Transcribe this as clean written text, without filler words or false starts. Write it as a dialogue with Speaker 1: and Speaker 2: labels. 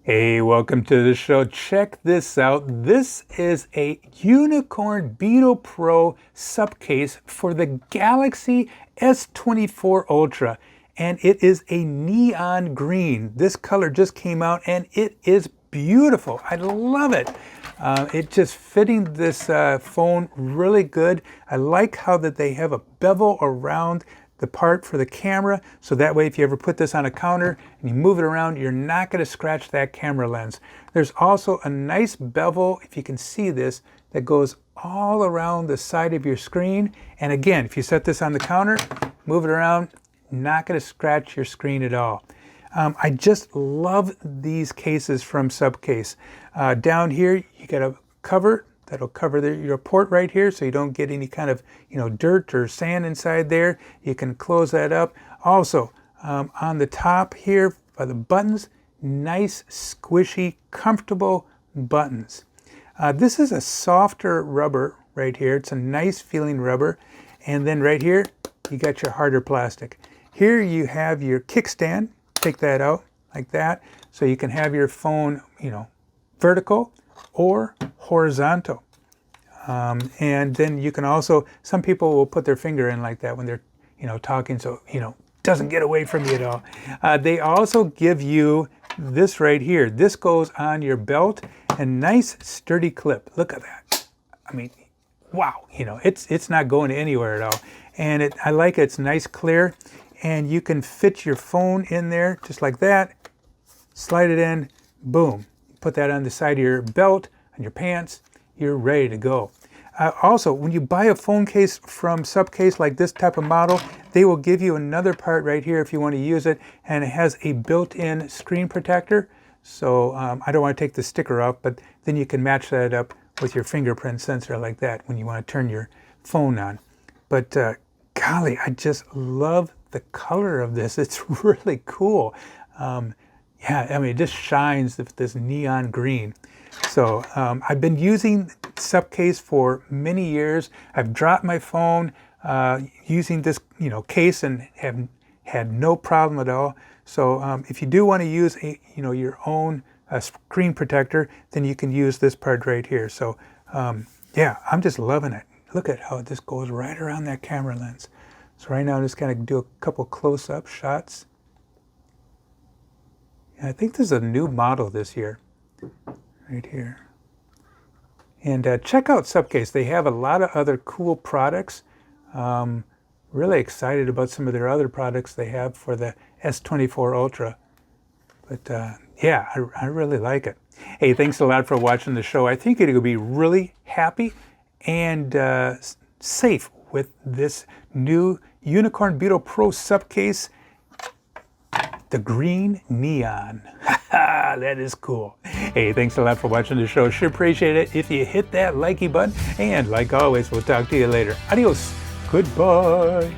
Speaker 1: Hey, welcome to the show. Check this out. This is a Unicorn Beetle Pro Supcase for the Galaxy S24 Ultra, and it is a neon green. This color just came out and it is beautiful. I love it. It just fitting this phone really good. I like how that they have a bevel around the part for the camera, so that way if you ever put this on a counter and you move it around, you're not going to scratch that camera lens. There's also a nice bevel, if you can see this, that goes all around the side of your screen. And again, if you set this on the counter, move it around, not going to scratch your screen at all. I just love these cases from Supcase. Down here, you got a cover that'll cover your port right here, so you don't get any kind of dirt or sand inside there. You can close that up. Also, on the top here by the buttons, nice, squishy, comfortable buttons. This is a softer rubber right here. It's a nice feeling rubber. And then right here, you got your harder plastic. Here you have your kickstand. Take that out like that, so you can have your phone, vertical or horizontal. And then you can also, some people will put their finger in like that when they're, talking, so, doesn't get away from you at all. They also give you this right here. This goes on your belt, a nice sturdy clip. Look at that. I mean, wow, it's not going anywhere at all. And I like it. It's nice, clear, and you can fit your phone in there just like that. Slide it in, boom. Put that on the side of your belt, on your pants, you're ready to go. Also, when you buy a phone case from Supcase, like this type of model, they will give you another part right here if you want to use it, and it has a built-in screen protector. So I don't want to take the sticker off, but then you can match that up with your fingerprint sensor like that when you want to turn your phone on. But golly, I just love the color of this. It's really cool. Yeah, I mean, it just shines with this neon green. So I've been using Supcase for many years. I've dropped my phone using this case and have had no problem at all. So if you do want to use your own screen protector, then you can use this part right here. So yeah, I'm just loving it. Look at how this goes right around that camera lens. So right now I'm just going to do a couple close-up shots. And I think this is a new model this year, right here. And check out Supcase. They have a lot of other cool products. Really excited about some of their other products they have for the S24 Ultra. But yeah, I really like it. Hey, thanks a lot for watching the show. I think you'll be really happy and safe with this new Unicorn Beetle Pro Supcase, the green neon. That is cool. Hey, thanks a lot for watching the show. Sure appreciate it if you hit that likey button. And like always, we'll talk to you later. Adios. Goodbye.